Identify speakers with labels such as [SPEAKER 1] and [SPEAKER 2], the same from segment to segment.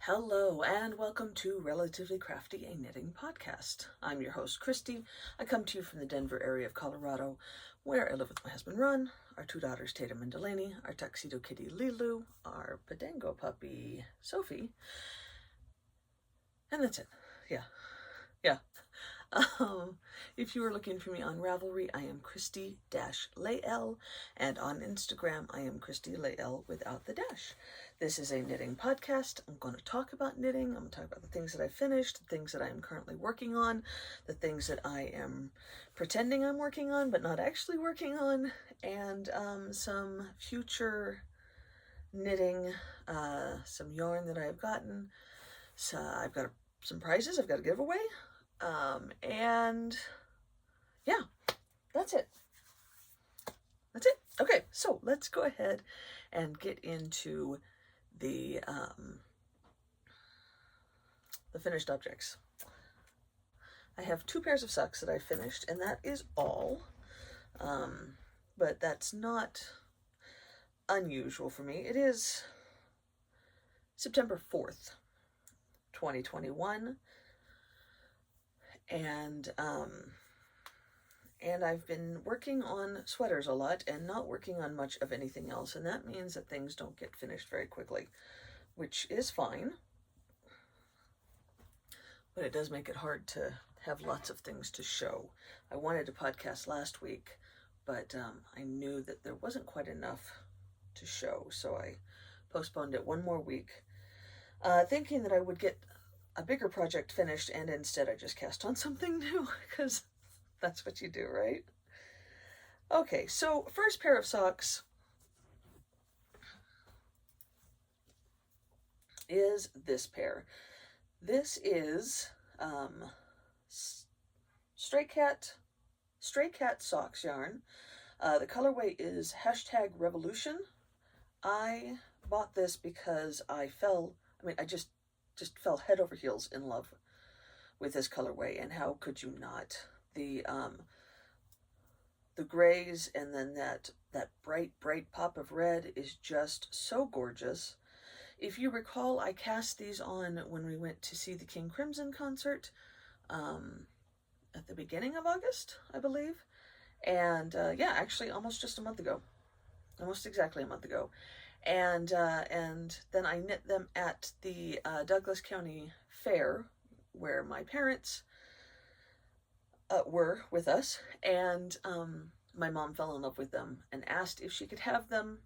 [SPEAKER 1] Hello and welcome to Relatively Crafty, a knitting podcast. I'm your host, Christy. I come to you from the Denver area of Colorado, where I live with my husband, Ron, our two daughters, Tatum and Delaney, our tuxedo kitty, Lilu, our Podengo puppy, Sophie, and that's it. Yeah. If you are looking for me on Ravelry, I am Christy-Layl, and on Instagram, I am Christy-Layl without the dash. This is a knitting podcast. I'm going to talk about knitting. I'm going to talk about the things that I finished, the things that I am currently working on, the things that I am pretending I'm working on, but not actually working on, and some future knitting, some yarn that I've gotten. So I've got some prizes I've got to give away. And yeah, that's it. Okay, so let's go ahead and get into the finished objects. I have 2 pairs of socks that I finished, and that is all. But that's not unusual for me. It is September 4th, 2021. And I've been working on sweaters a lot and not working on much of anything else, and that means that things don't get finished very quickly, which is fine, but it does make it hard to have lots of things to show. I wanted to podcast last week, but I knew that there wasn't quite enough to show, so I postponed it one more week, thinking that I would get a bigger project finished, and instead I just cast on something new, because that's what you do, right? Okay, so first pair of socks is this pair. This is Stray Cat Socks yarn. The colorway is #Revolution. I bought this because I just fell head over heels in love with this colorway, and how could you not? The grays and then that bright pop of red is just so gorgeous. If you recall, I cast these on when we went to see the King Crimson concert at the beginning of August, I believe. And yeah, actually almost exactly a month ago. And then I knit them at the Douglas County Fair, where my parents were with us, and my mom fell in love with them and asked if she could have them.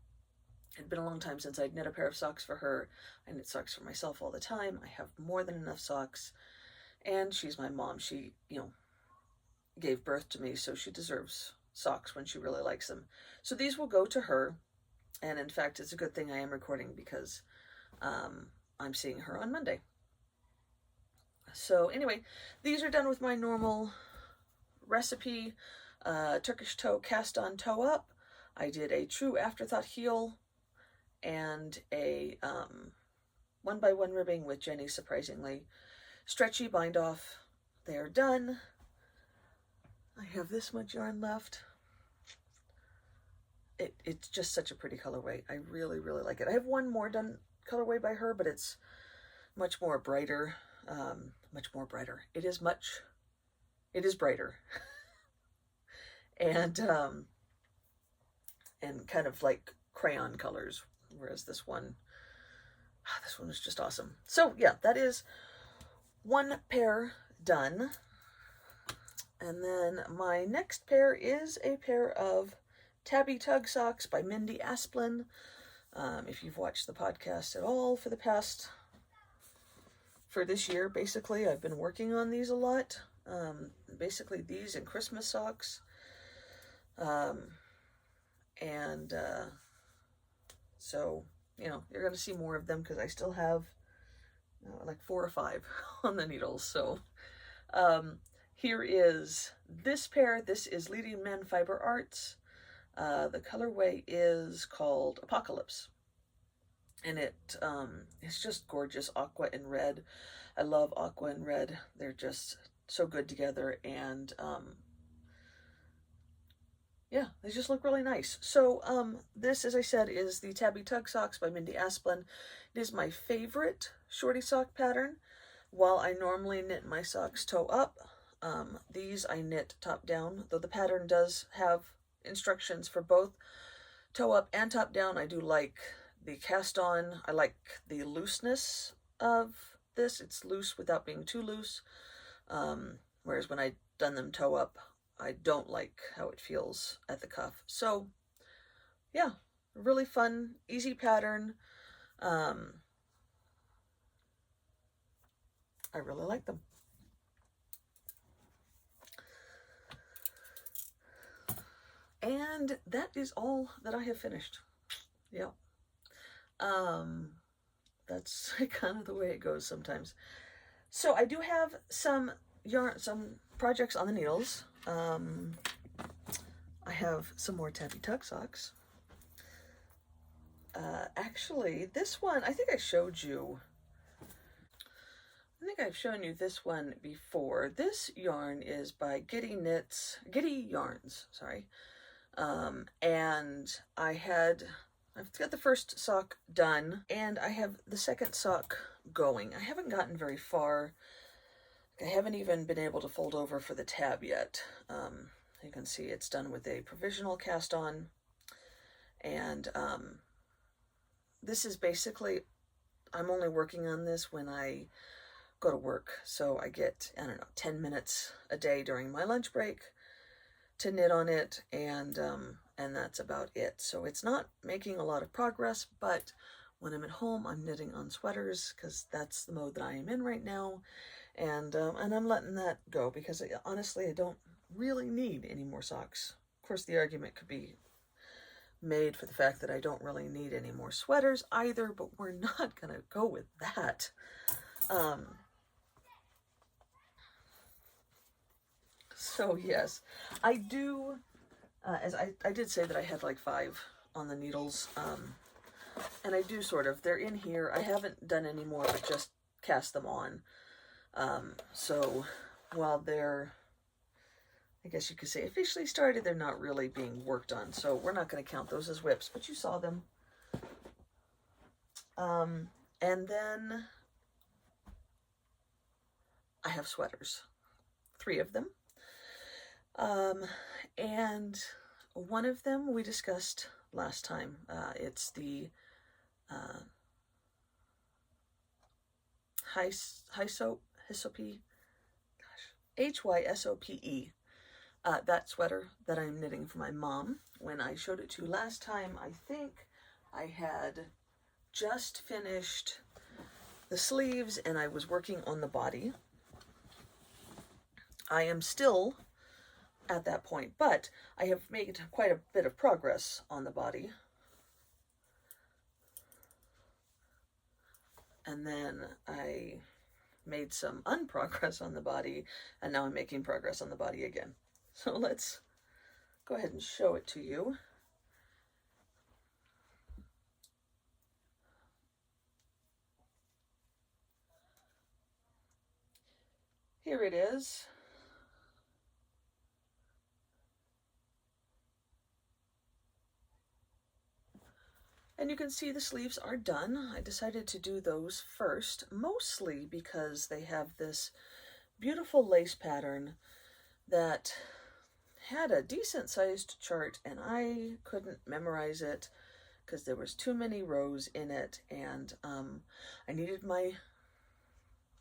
[SPEAKER 1] It had been a long time since I'd knit a pair of socks for her. I knit socks for myself all the time. I have more than enough socks, and she's my mom. She, gave birth to me, so she deserves socks when she really likes them. So these will go to her. And in fact, it's a good thing I am recording, because I'm seeing her on Monday. So anyway, these are done with my normal recipe, Turkish toe cast on toe up. I did a true afterthought heel and a 1x1 ribbing with Jenny's surprisingly stretchy bind off. They are done. I have this much yarn left. It's just such a pretty colorway. I really, really like it. I have one more done colorway by her, but it's much more brighter. It is brighter. and kind of like crayon colors, whereas this one was just awesome. So yeah, that is one pair done. And then my next pair is a pair of Tabby Tug socks by Mindy Asplin. If you've watched the podcast at all for this year, basically, I've been working on these a lot. Basically these and Christmas socks. So, you're going to see more of them, because I still have like 4 or 5 on the needles. So, here is this pair. This is Leading Men Fiber Arts. The colorway is called Apocalypse, and it's just gorgeous, aqua and red. I love aqua and red. They're just so good together, and yeah, they just look really nice. So this, as I said, is the Tabby Tug Socks by Mindy Asplin. It is my favorite shorty sock pattern. While I normally knit my socks toe up, these I knit top down, though the pattern does have instructions for both toe up and top down. I do like the cast on. I like the looseness of this. It's loose without being too loose. Whereas when I've done them toe up, I don't like how it feels at the cuff. So yeah, really fun, easy pattern. I really like them. And that is all that I have finished. Yeah. That's kind of the way it goes sometimes. So I do have some projects on the needles. I have some more Tabby Tug socks. Actually, this one, I think I showed you. I think I've shown you this one before. This yarn is by Giddy Yarns, sorry. And I've got the first sock done, and I have the second sock going. I haven't gotten very far. I haven't even been able to fold over for the tab yet. You can see it's done with a provisional cast on, and this is basically, I'm only working on this when I go to work, so I get, I don't know, 10 minutes a day during my lunch break to knit on it, and that's about it. So it's not making a lot of progress, but when I'm at home, I'm knitting on sweaters because that's the mode that I am in right now, and I'm letting that go because honestly, I don't really need any more socks. Of course, the argument could be made for the fact that I don't really need any more sweaters either, but we're not gonna go with that. So yes, I do, as I did say that I had like 5 on the needles, and I do sort of, they're in here. I haven't done any more, but just cast them on. So while they're, I guess you could say, officially started, they're not really being worked on. So we're not going to count those as whips, but you saw them. And then I have sweaters, 3 of them. And one of them we discussed last time. It's the Hysope, Hysope, that sweater that I'm knitting for my mom. When I showed it to you last time, I think I had just finished the sleeves and I was working on the body. I am still at that point, but I have made quite a bit of progress on the body. And then I made some unprogress on the body, and now I'm making progress on the body again. So let's go ahead and show it to you. Here it is. And you can see the sleeves are done. I decided to do those first, mostly because they have this beautiful lace pattern that had a decent sized chart, and I couldn't memorize it because there was too many rows in it, and I needed my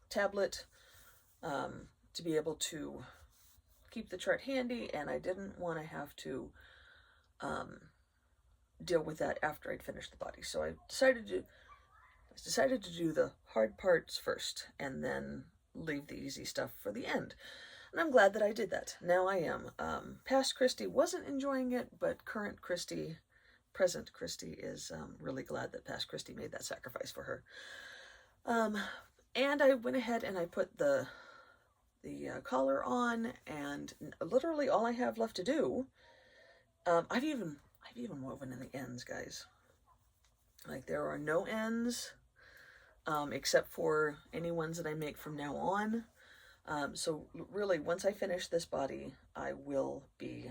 [SPEAKER 1] tablet to be able to keep the chart handy, and I didn't want to have to deal with that after I'd finished the body. So I decided to do the hard parts first and then leave the easy stuff for the end. And I'm glad that I did that. Now I am. Past Christy wasn't enjoying it, but present Christy is really glad that past Christy made that sacrifice for her. And I went ahead and I put the collar on, and literally all I have left to do, I've even woven in the ends, guys. Like, there are no ends, except for any ones that I make from now on. So really, once I finish this body, I will be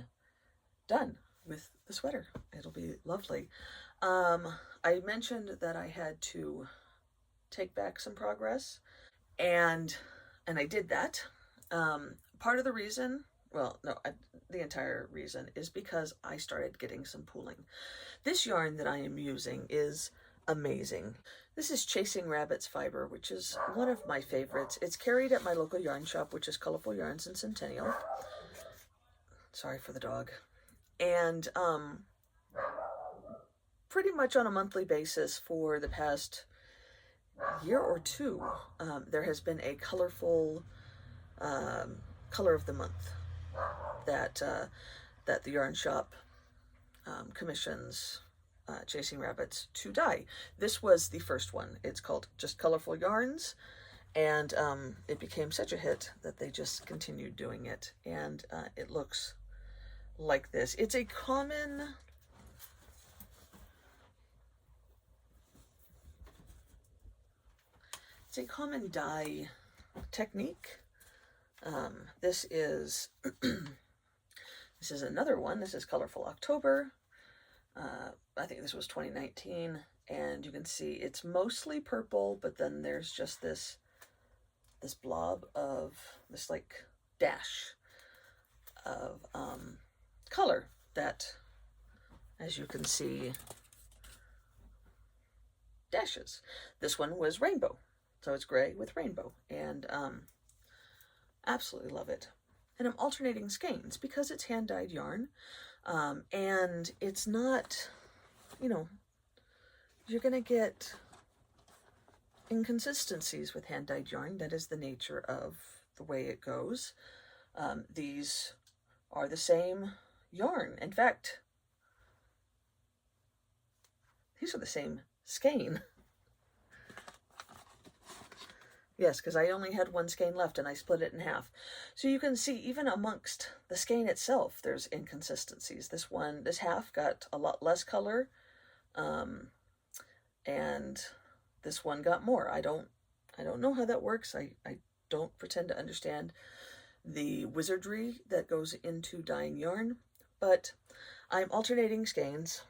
[SPEAKER 1] done with the sweater. It'll be lovely. I mentioned that I had to take back some progress. And I did that. Part of the reason, well, no, the entire reason is because I started getting some pooling. This yarn that I am using is amazing. This is Chasing Rabbits fiber, which is one of my favorites. It's carried at my local yarn shop, which is Colorful Yarns in Centennial. Sorry for the dog. And pretty much on a monthly basis for the past year or two, there has been a colorful color of the month that that the yarn shop commissions Chasing Rabbits to dye. This was the first one. It's called just Colorful Yarns, and it became such a hit that they just continued doing it, and it looks like this. It's a common dye technique. This is this is another one. This is Colorful October. I think this was 2019, and you can see it's mostly purple, but then there's just this blob of this like dash of color that, as you can see, dashes. This one was rainbow, so it's gray with rainbow, and absolutely love it. And I'm alternating skeins because it's hand-dyed yarn, and it's not, you know, you're gonna get inconsistencies with hand-dyed yarn. That is the nature of the way it goes. These are the same yarn. In fact, these are the same skein. Yes, because I only had one skein left and I split it in half. So you can see even amongst the skein itself, there's inconsistencies. This half got a lot less color, and this one got more. I don't know how that works. I don't pretend to understand the wizardry that goes into dyeing yarn, but I'm alternating skeins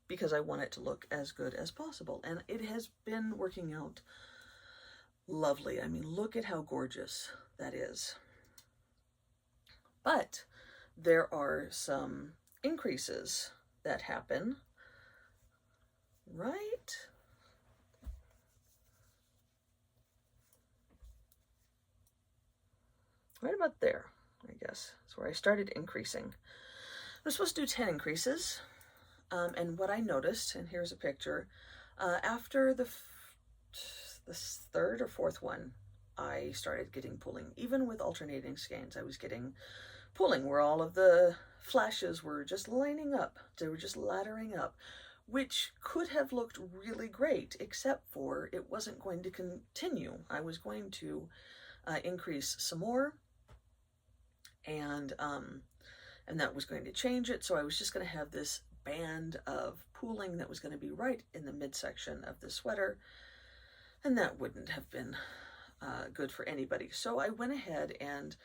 [SPEAKER 1] because I want it to look as good as possible, and it has been working out lovely. I mean, look at how gorgeous that is. But there are some increases that happen, right? Right about there, I guess. That's where I started increasing. I was supposed to do 10 increases, and what I noticed, and here's a picture, after the third or fourth one, I started getting pulling. Even with alternating skeins, I was getting pulling where all of the flashes were just lining up. They were just laddering up, which could have looked really great, except for it wasn't going to continue. I was going to increase some more, and that was going to change it. So I was just going to have this band of pooling that was going to be right in the midsection of the sweater, and that wouldn't have been good for anybody. So I went ahead and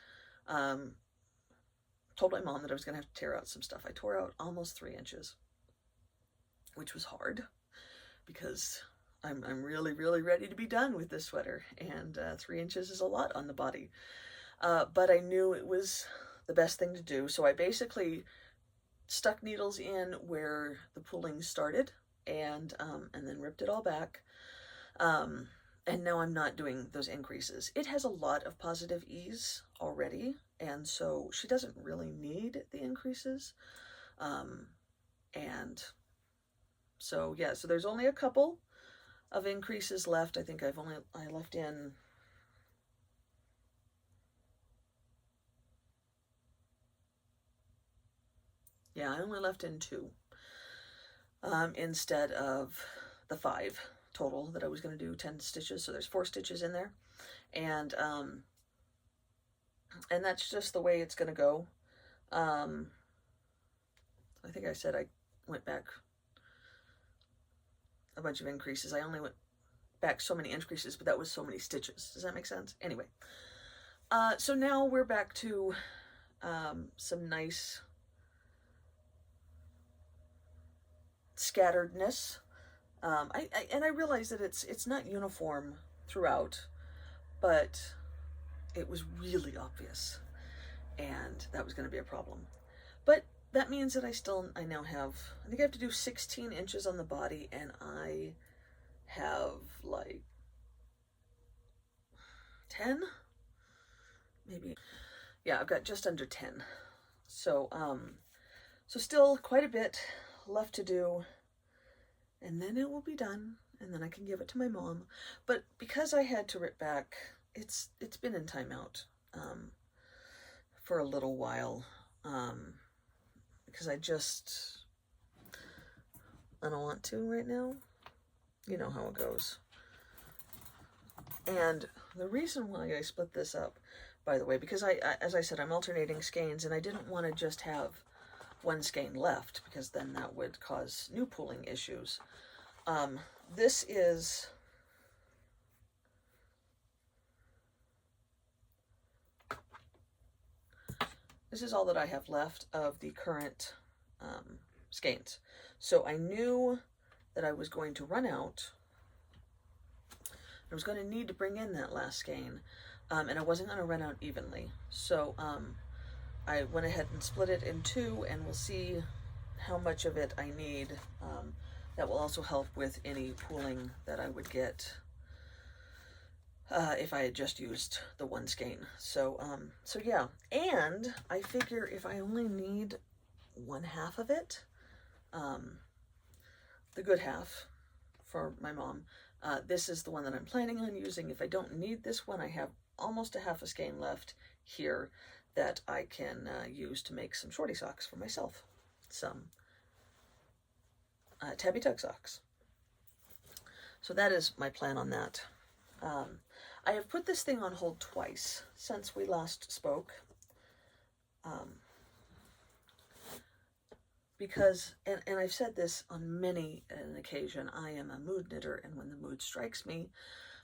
[SPEAKER 1] told my mom that I was going to have to tear out some stuff. I tore out almost 3 inches, which was hard because I'm really, really ready to be done with this sweater, and 3 inches is a lot on the body. But I knew it was the best thing to do, so I basically stuck needles in where the pooling started, and then ripped it all back. And now I'm not doing those increases. It has a lot of positive ease already, and so she doesn't really need the increases. And so, yeah, so there's only a couple of increases left. I think I left in, yeah, I only left in 2, instead of the 5 total that I was going to do 10 stitches. So there's 4 stitches in there, and that's just the way it's going to go. I think I said I went back a bunch of increases. I only went back so many increases, but that was so many stitches. Does that make sense? Anyway, so now we're back to some nice scatteredness. And I realize that it's not uniform throughout, but it was really obvious, and that was going to be a problem. But that means that I now have, I think I have to do 16 inches on the body, and I have like 10, maybe. Yeah, I've got just under 10. So, so still quite a bit left to do, and then it will be done, and then I can give it to my mom. But because I had to rip back, it's been in timeout for a little while, because I don't want to right now. You know how it goes. And the reason why I split this up, by the way, because as I said, I'm alternating skeins, and I didn't want to just have one skein left, because then that would cause new pooling issues. This is all that I have left of the current skeins. So I knew that I was going to run out. I was going to need to bring in that last skein, and I wasn't going to run out evenly. So I went ahead and split it in two, and we'll see how much of it I need. That will also help with any pooling that I would get if I had just used the one skein. So yeah, and I figure if I only need 1/2 of it, the good half for my mom, this is the one that I'm planning on using. If I don't need this one, I have almost 1/2 skein left here that I can use to make some shorty socks for myself. Some tabby tug socks. So that is my plan on that. I have put this thing on hold twice since we last spoke. Because, and I've said this on many an occasion, I am a mood knitter, and when the mood strikes me,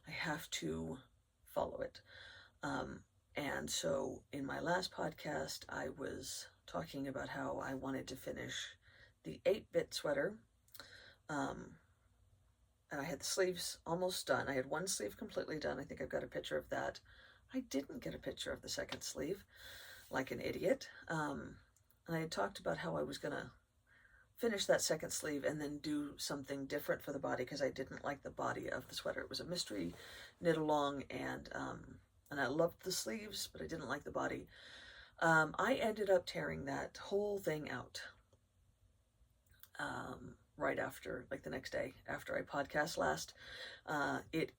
[SPEAKER 1] I have to follow it. And so in my last podcast, I was talking about how I wanted to finish the 8-bit sweater. And I had the sleeves almost done. I had one sleeve completely done. I think I've got a picture of that. I didn't get a picture of the second sleeve, like an idiot. And I had talked about how I was going to finish that second sleeve and then do something different for the body, because I didn't like the body of the sweater. It was a mystery knit along, and I loved the sleeves, but I didn't like the body. I ended up tearing that whole thing out. Right after, like the next day after I podcast last. It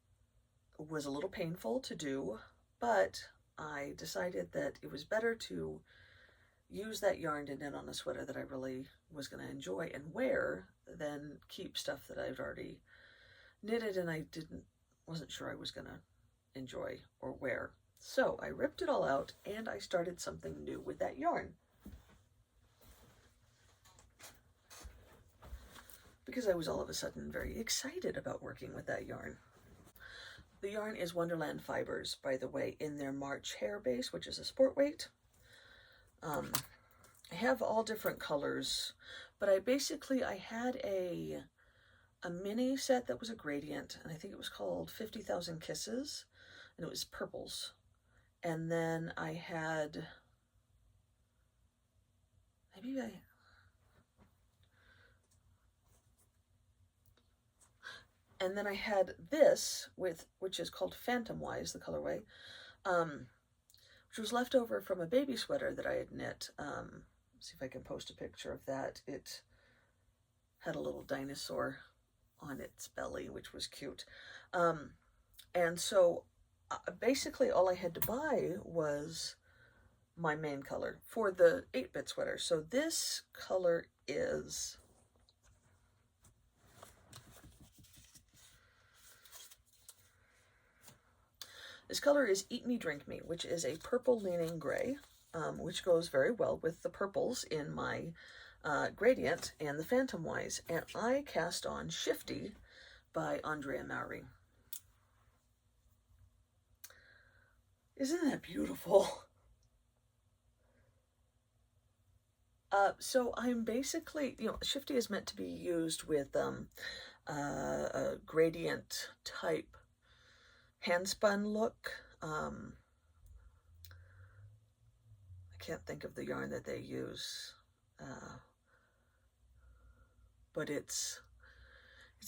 [SPEAKER 1] was a little painful to do, but I decided that it was better to use that yarn to knit on a sweater that I really was going to enjoy and wear than keep stuff that I'd already knitted and I wasn't sure I was going to enjoy or wear. So I ripped it all out and I started something new with that yarn. Because I was all of a sudden very excited about working with that yarn. The yarn is Wonderland Fibers, by the way, in their March Hair Base, which is a sport weight. I have all different colors, but I had a mini set that was a gradient, and I think it was called 50,000 Kisses, and it was purples. And then I had, and then I had this, which is called Phantom Wise, the colorway, which was left over from a baby sweater that I had knit. See if I can post a picture of that. It had a little dinosaur on its belly, which was cute. And so basically all I had to buy was my main color for the 8-bit sweater. So this color is... This color is Eat Me, Drink Me, which is a purple leaning gray, which goes very well with the purples in my gradient and the Phantom Wise. And I cast on Shifty by Andrea Mowry. Isn't that beautiful? So I'm basically, Shifty is meant to be used with a gradient type handspun look. I can't think of the yarn that they use, but it's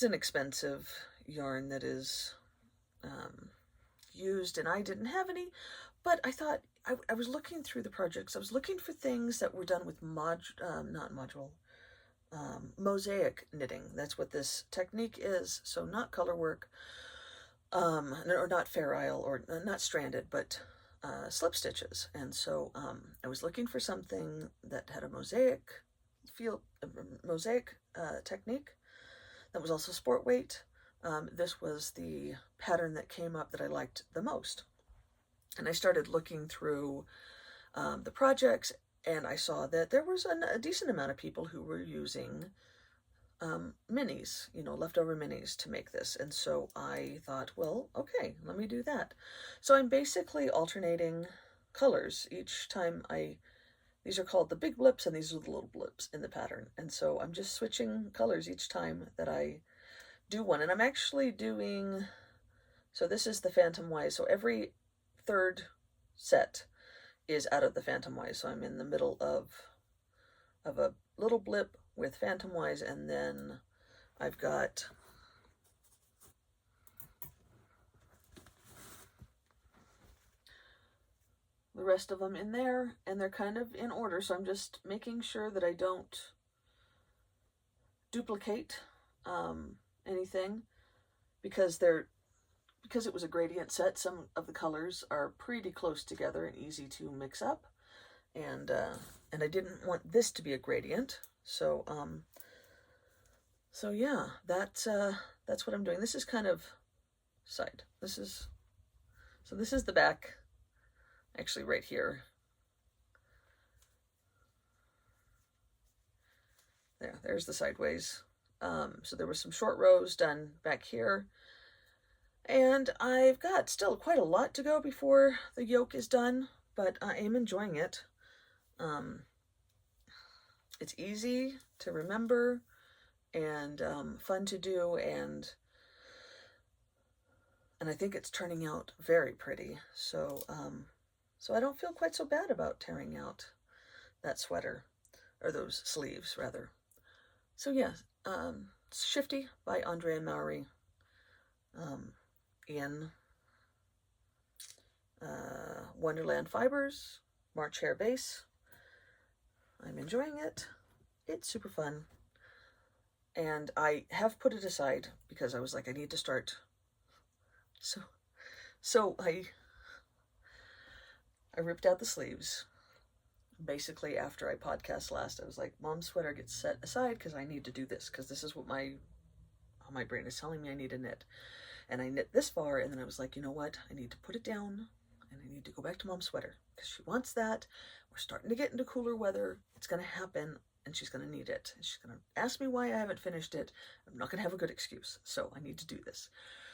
[SPEAKER 1] an expensive yarn that is used, and I didn't have any, but I thought, I was looking through the projects. I was looking for things that were done with mosaic knitting. That's what this technique is. So not color work, or not fair isle, or not stranded, but slip stitches. And so I was looking for something that had a mosaic technique that was also sport weight. This was the pattern that came up that I liked the most. And I started looking through the projects, and I saw that there was a decent amount of people who were using minis, leftover minis to make this. And so I thought, well, okay, let me do that. So I'm basically alternating colors each time these are called the big blips, and these are the little blips in the pattern. And so I'm just switching colors each time that I do one. And I'm actually doing, so this is the Phantom Wise. So every third set is out of the Phantom Wise. So I'm in the middle of a little blip with Phantom Wise, and then I've got the rest of them in there, and they're kind of in order. So I'm just making sure that I don't duplicate anything, because it was a gradient set. Some of the colors are pretty close together and easy to mix up, and I didn't want this to be a gradient. So yeah, that's what I'm doing. This is kind of side. This is the back, actually right here. There's the sideways. So there was some short rows done back here, and I've got still quite a lot to go before the yoke is done, but I am enjoying it. It's easy to remember and fun to do, and I think it's turning out very pretty. So I don't feel quite so bad about tearing out that sweater, or those sleeves rather. So yeah, Shifty by Andrea Mowry, in Wonderland Fibers, March Hare Base. I'm enjoying it. It's super fun. And I have put it aside because I was like, I need to start. So I ripped out the sleeves. Basically, after I podcast last, I was like, Mom's sweater gets set aside because I need to do this, because this is what my brain is telling me I need to knit. And I knit this far, and then I was like, you know what? I need to put it down, and I need to go back to Mom's sweater because she wants that. We're starting to get into cooler weather. It's going to happen, and she's going to need it. And she's going to ask me why I haven't finished it. I'm not going to have a good excuse, so I need to do this.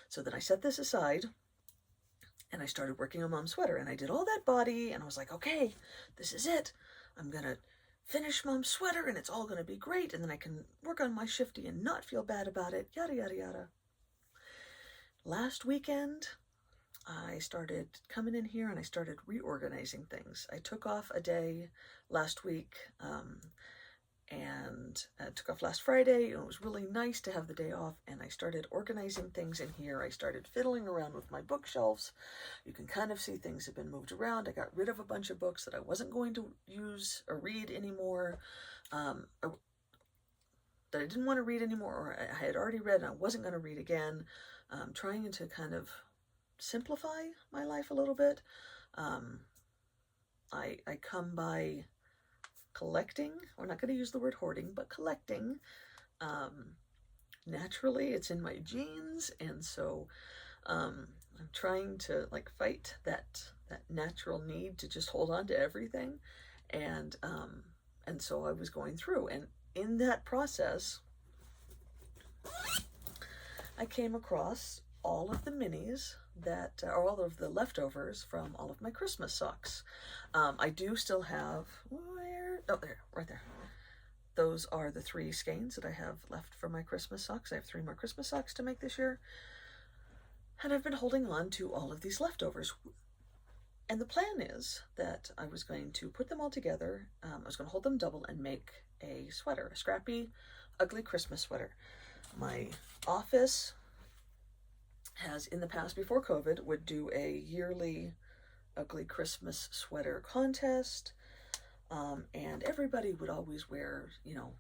[SPEAKER 1] So then I set this aside, and I started working on Mom's sweater, and I did all that body, and I was like, okay, this is it. I'm going to finish Mom's sweater, and it's all going to be great, and then I can work on my Shifty and not feel bad about it, yada, yada, yada. Last weekend, I started coming in here and I started reorganizing things. I took off a day last week, and took off last Friday. It was really nice to have the day off, and I started organizing things in here. I started fiddling around with my bookshelves. You can kind of see things have been moved around. I got rid of a bunch of books that I wasn't going to use or read anymore, that I didn't want to read anymore, or I had already read and I wasn't going to read again. Trying to kind of simplify my life a little bit. I come by collecting. We're not going to use the word hoarding, but collecting. Naturally, it's in my genes, and so I'm trying to like fight that natural need to just hold on to everything, and so I was going through, and in that process, I came across all of the minis that are all of the leftovers from all of my Christmas socks. I do still have, oh, there, right there. those are the 3 skeins that I have left for my Christmas socks. I have 3 more Christmas socks to make this year. And I've been holding on to all of these leftovers. And the plan is that I was going to put them all together. I was going to hold them double and make a sweater, a scrappy, ugly Christmas sweater. My office has, in the past, before COVID, would do a yearly ugly Christmas sweater contest. And everybody would always wear, you know,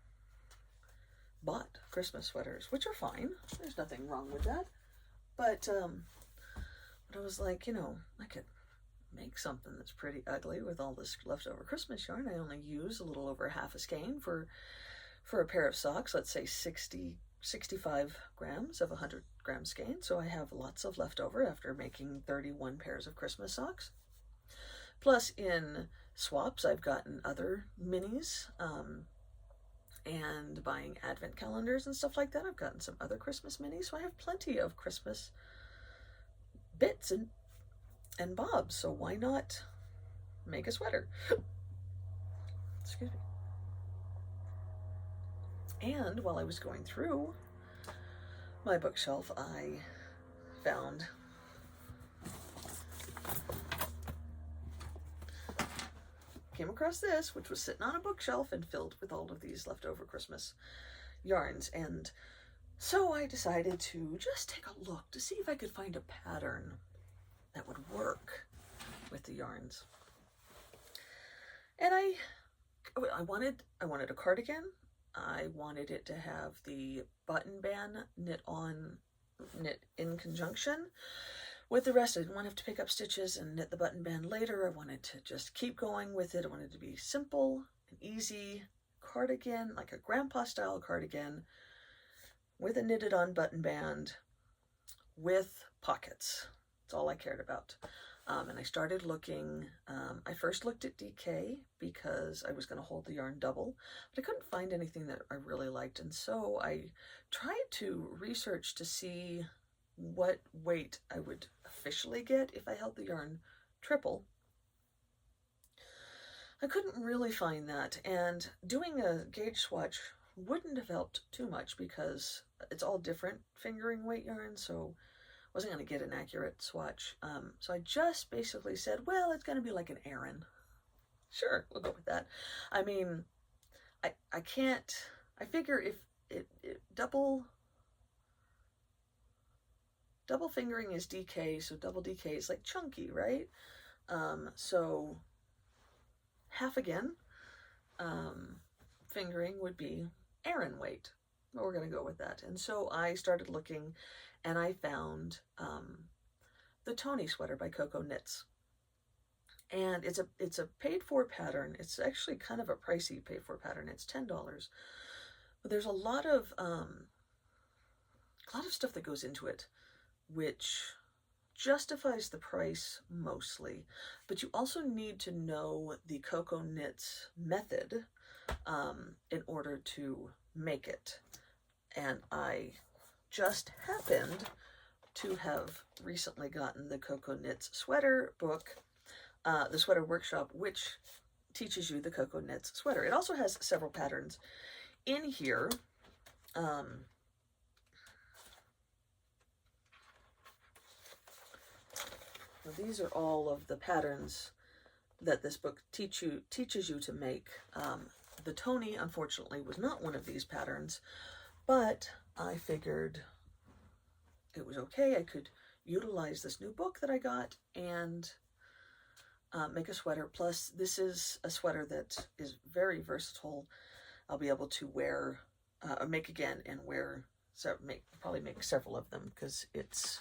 [SPEAKER 1] bought Christmas sweaters, which are fine. There's nothing wrong with that. But I was like, you know, I could make something that's pretty ugly with all this leftover Christmas yarn. I only use a little over half a skein for a pair of socks, let's say 65 grams of 100 gram skein. So I have lots of leftover after making 31 pairs of Christmas socks. Plus, in swaps, I've gotten other minis, and buying advent calendars and stuff like that. I've gotten some other Christmas minis, so I have plenty of Christmas bits and bobs. So why not make a sweater? Excuse me. And while I was going through my bookshelf, I came across this, which was sitting on a bookshelf and filled with all of these leftover Christmas yarns. And so I decided to just take a look to see if I could find a pattern that would work with the yarns. And I wanted a cardigan. I wanted it to have the button band knit in conjunction with the rest. I didn't want to have to pick up stitches and knit the button band later. I wanted to just keep going with it. I wanted it to be simple and easy cardigan, like a grandpa style cardigan with a knitted on button band with pockets. That's all I cared about. And I started looking. I first looked at DK because I was going to hold the yarn double, but I couldn't find anything that I really liked. And so I tried to research to see what weight I would officially get if I held the yarn triple. I couldn't really find that, and doing a gauge swatch wouldn't have helped too much because it's all different fingering weight yarn, so I wasn't going to get an accurate swatch. So I just basically said, well, it's going to be like an Aran. Sure, we'll go with that. I mean, I can't, I figure if it double fingering is DK, so double DK is like chunky, right? So half again fingering would be Aran weight. But we're going to go with that. And so I started looking, and I found the Tony sweater by Coco Knits. And it's a paid for pattern. It's actually kind of a pricey paid for pattern. It's $10. But there's a lot of stuff that goes into it, which justifies the price mostly, but you also need to know the Coco Knits method in order to make it. And I just happened to have recently gotten the Coco Knits sweater book, the Sweater Workshop, which teaches you the Coco Knits sweater. It also has several patterns in here. These are all of the patterns that this book teaches you to make. The Tony, unfortunately, was not one of these patterns, but I figured it was okay. I could utilize this new book that I got and make a sweater. Plus, this is a sweater that is very versatile. I'll be able to wear, make again and wear, probably make several of them because it's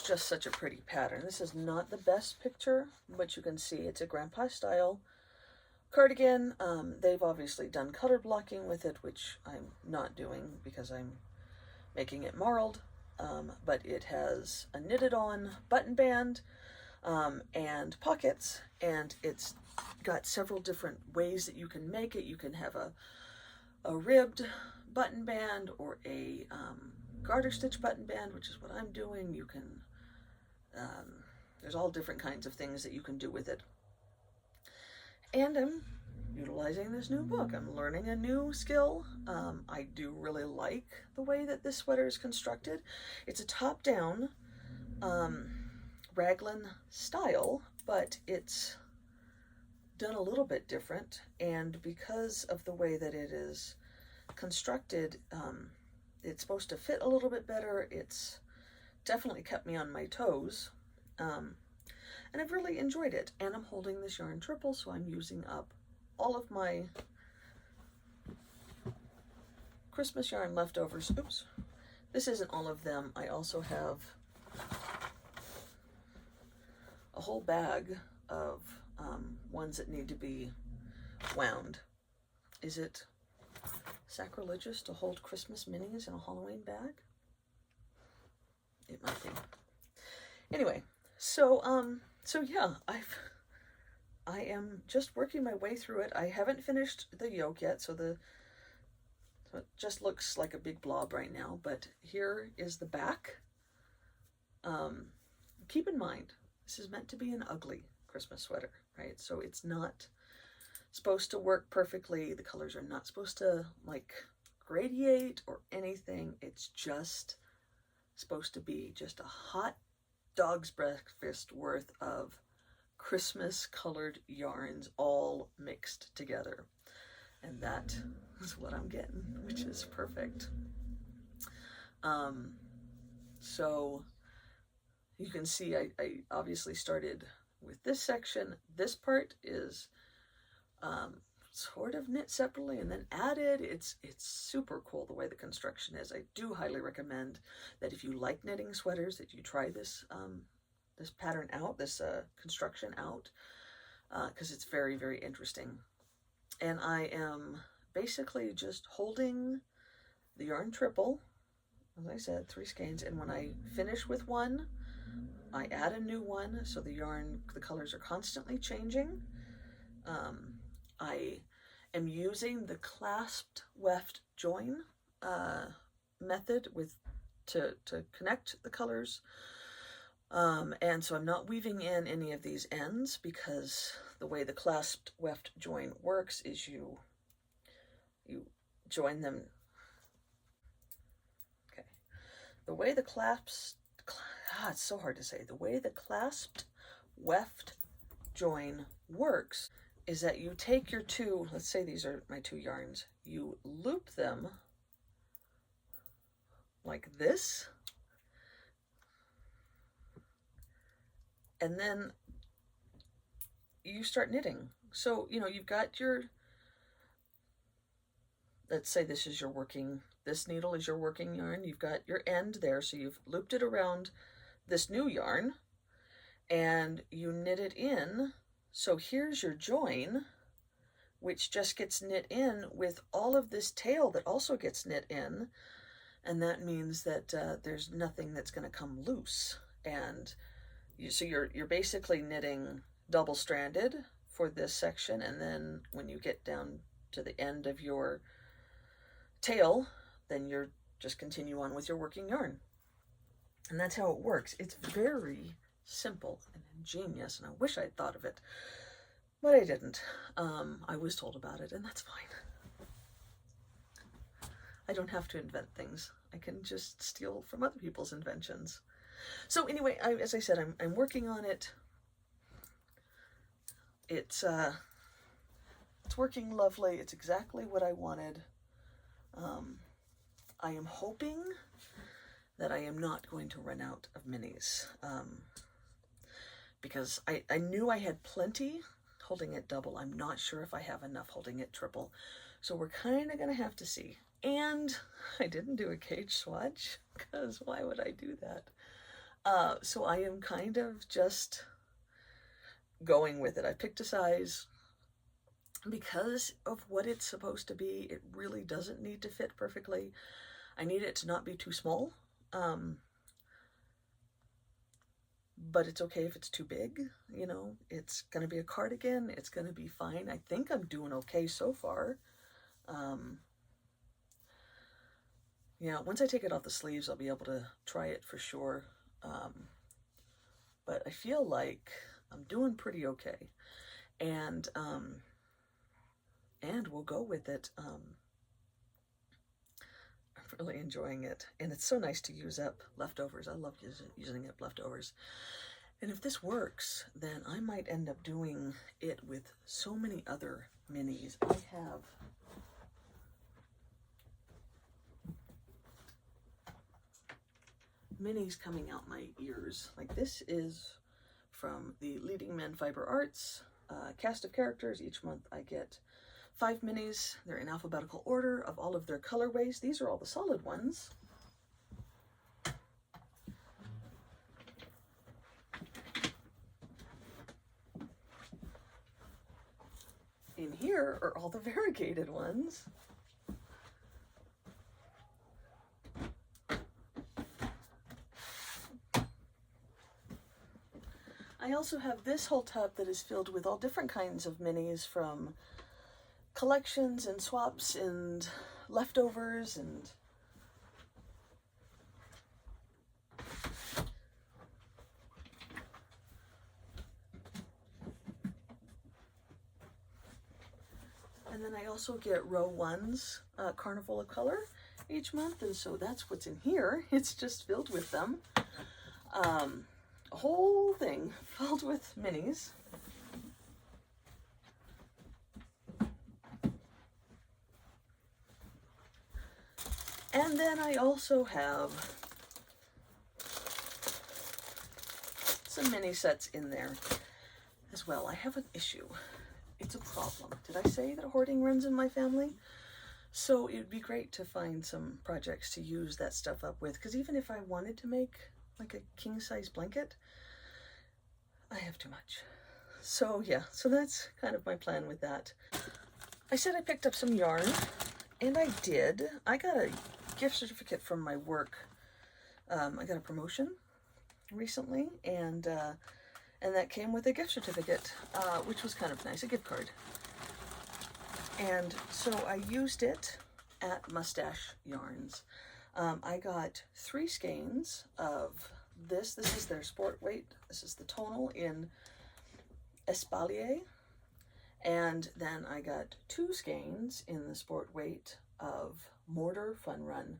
[SPEAKER 1] just such a pretty pattern. This is not the best picture, but you can see it's a grandpa style cardigan. They've obviously done color blocking with it, which I'm not doing because I'm making it marled. But it has a knitted on button band and pockets, and it's got several different ways that you can make it. You can have a ribbed button band or a garter stitch button band, which is what I'm doing. You can, there's all different kinds of things that you can do with it. And I'm utilizing this new book. I'm learning a new skill. I do really like the way that this sweater is constructed. It's a top-down raglan style, but it's done a little bit different, and because of the way that it is constructed, it's supposed to fit a little bit better. It's definitely kept me on my toes, and I've really enjoyed it. And I'm holding this yarn triple, so I'm using up all of my Christmas yarn leftovers. Oops, this isn't all of them. I also have a whole bag of ones that need to be wound. Is it sacrilegious to hold Christmas minis in a Halloween bag? It might be. Anyway, so yeah, I am just working my way through it. I haven't finished the yoke yet, so it just looks like a big blob right now, but here is the back. Keep in mind, this is meant to be an ugly Christmas sweater, right? So it's not supposed to work perfectly. The colors are not supposed to like gradiate or anything. It's just supposed to be just a hot dog's breakfast worth of Christmas colored yarns all mixed together. And that is what I'm getting, which is perfect. So you can see I obviously started with this section. This part is sort of knit separately and then added. It's super cool the way the construction is. I do highly recommend that if you like knitting sweaters, that you try this this pattern out, this construction out, because it's very, very interesting. And I am basically just holding the yarn triple, as I said, 3 skeins, and when I finish with one, I add a new one, so the colors are constantly changing. I am using the clasped weft join method to connect the colors, and so I'm not weaving in any of these ends, because the way the clasped weft join works is you join them. Okay, the way the it's so hard to say. The way the clasped weft join works is that you take your two, let's say these are my 2 yarns, you loop them like this, and then you start knitting. So, you know, you've got your, let's say this is your working, this needle is your working yarn, you've got your end there, so you've looped it around this new yarn, and you knit it in. So here's your join, which just gets knit in with all of this tail that also gets knit in, and that means that there's nothing that's going to come loose. And so you're basically knitting double-stranded for this section, and then when you get down to the end of your tail, then you're just continue on with your working yarn. And that's how it works. It's very simple and ingenious, and I wish I'd thought of it, but I didn't. I was told about it, and that's fine. I don't have to invent things. I can just steal from other people's inventions. So anyway, as I said, I'm working on it. It's working lovely. It's exactly what I wanted. I am hoping that I am not going to run out of minis, because I knew I had plenty holding it double. I'm not sure if I have enough holding it triple, so we're kind of going to have to see. And I didn't do a cage swatch, because why would I do that? So I am kind of just going with it. I picked a size. Because of what it's supposed to be, it really doesn't need to fit perfectly. I need it to not be too small. But it's okay if it's too big, you know. It's going to be a cardigan. It's going to be fine. I think I'm doing okay so far. Yeah, once I take it off the sleeves, I'll be able to try it for sure. But I feel like I'm doing pretty okay. And and we'll go with it. I'm really enjoying it, and it's so nice to use up leftovers. I love using up leftovers. And if this works, then I might end up doing it with so many other minis. I have minis coming out my ears. Like, this is from the Leading Men Fiber Arts cast of characters. Each month I get 5 minis. They're in alphabetical order of all of their colorways. These are all the solid ones. In here are all the variegated ones. I also have this whole tub that is filled with all different kinds of minis, from collections and swaps and leftovers and then I also get row ones, Carnival of Color, each month, and so that's what's in here. It's just filled with them. A whole thing filled with minis. And then I also have some mini sets in there as well. I have an issue. It's a problem. Did I say that hoarding runs in my family? So it would be great to find some projects to use that stuff up with, because even if I wanted to make like a king-size blanket, I have too much. So yeah, so that's kind of my plan with that. I said I picked up some yarn, and I did. I got a gift certificate from my work. I got a promotion recently, and that came with a gift certificate, which was kind of nice, a gift card. And so I used it at Mustache Yarns. I got 3 skeins of this. This is their sport weight. This is the tonal in Espalier. And then I got 2 skeins in the sport weight of Mortar Fun Run.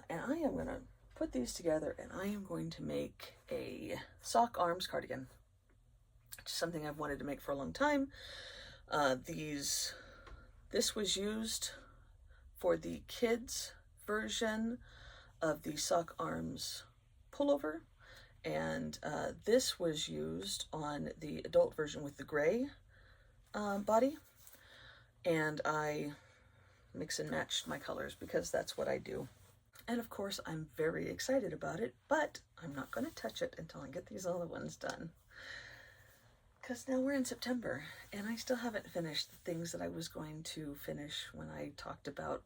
[SPEAKER 1] And I am going to put these together, and I am going to make a sock arms cardigan, which is something I've wanted to make for a long time. This was used for the kids version of the sock arms pullover, and this was used on the adult version with the gray body, and I mix and matched my colors because that's what I do. And of course I'm very excited about it, but I'm not going to touch it until I get these other ones done, because now we're in September and I still haven't finished the things that I was going to finish when I talked about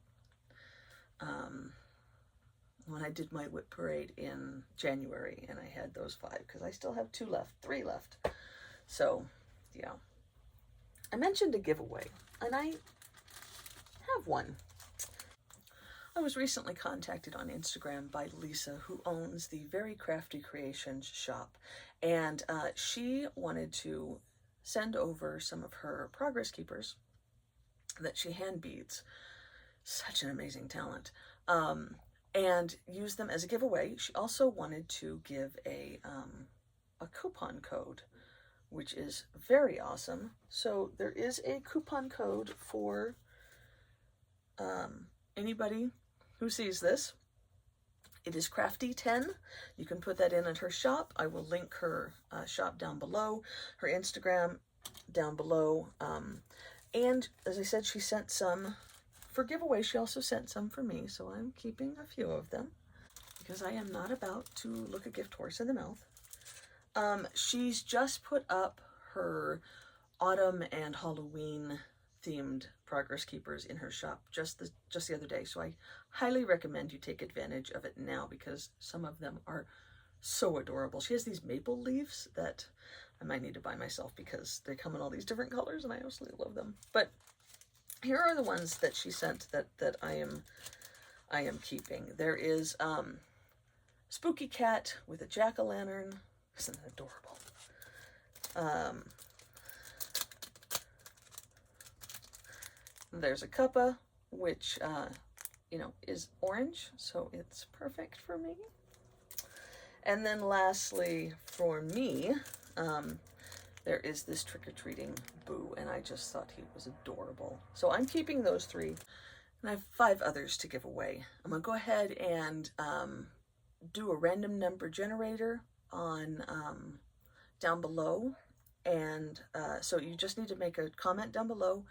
[SPEAKER 1] when I did my whip parade in January, and I had those 5, because I still have 3 left. So yeah, I mentioned a giveaway, and I have one. I was recently contacted on Instagram by Lisa, who owns the Very Crafty Creations shop, and she wanted to send over some of her progress keepers that she hand beads. Such an amazing talent. And use them as a giveaway. She also wanted to give a coupon code, which is very awesome. So there is a coupon code for anybody who sees this. It is Crafty10. You can put that in at her shop. I will link her shop down below, her Instagram down below. And as I said, she sent some for giveaway. She also sent some for me, so I'm keeping a few of them because I am not about to look a gift horse in the mouth. She's just put up her autumn and Halloween themed progress keepers in her shop just the other day, so I highly recommend you take advantage of it now, because some of them are so adorable. She has these maple leaves that I might need to buy myself because they come in all these different colors and I absolutely love them. But here are the ones that she sent that I am keeping. There is Spooky Cat with a jack-o'-lantern. Isn't that adorable? There's a cuppa, which, you know, is orange, so it's perfect for me. And then lastly, for me, there is this trick-or-treating Boo, and I just thought he was adorable. So I'm keeping those 3, and I have 5 others to give away. I'm going to go ahead and do a random number generator on down below. And so you just need to make a comment down below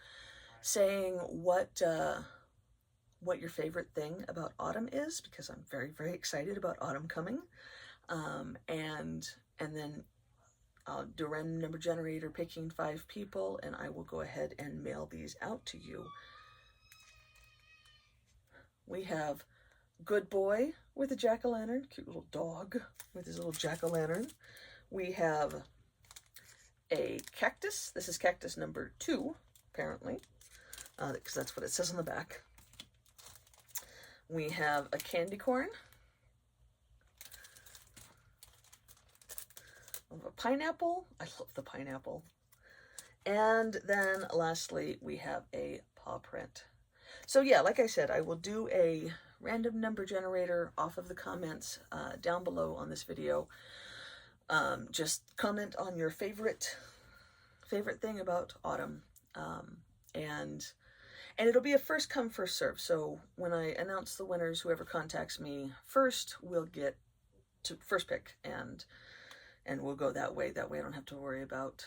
[SPEAKER 1] saying what your favorite thing about autumn is, because I'm very, very excited about autumn coming. And then I'll do a random number generator picking 5 people, and I will go ahead and mail these out to you. We have Good Boy with a jack-o'-lantern, cute little dog with his little jack-o'-lantern. We have a cactus. This is cactus number 2, apparently, because that's what it says on the back. We have a candy corn. A pineapple. I love the pineapple. And then lastly, we have a paw print. So yeah, like I said, I will do a random number generator off of the comments down below on this video. Just comment on your favorite thing about autumn, and it'll be a first come, first serve. So when I announce the winners, whoever contacts me first will get to first pick, and we'll go that way. That way I don't have to worry about,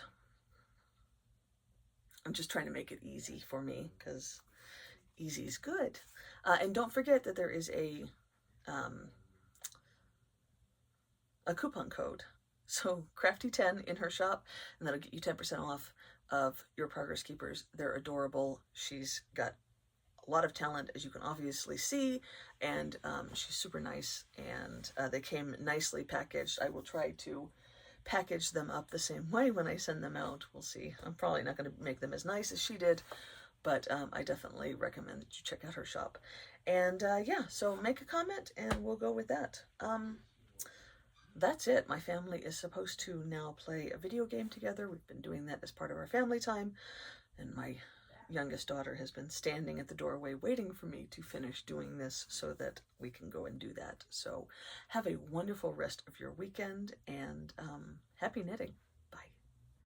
[SPEAKER 1] I'm just trying to make it easy for me, because easy is good. And don't forget that there is a coupon code. So Crafty10 in her shop, and that'll get you 10% off of your Progress Keepers. They're adorable. She's got a lot of talent, as you can obviously see, and she's super nice, and they came nicely packaged. I will try to package them up the same way when I send them out. We'll see. I'm probably not going to make them as nice as she did, but I definitely recommend that you check out her shop. And yeah, so make a comment and we'll go with that. That's it. My family is supposed to now play a video game together. We've been doing that as part of our family time, and my youngest daughter has been standing at the doorway waiting for me to finish doing this so that we can go and do that. So have a wonderful rest of your weekend, and happy knitting.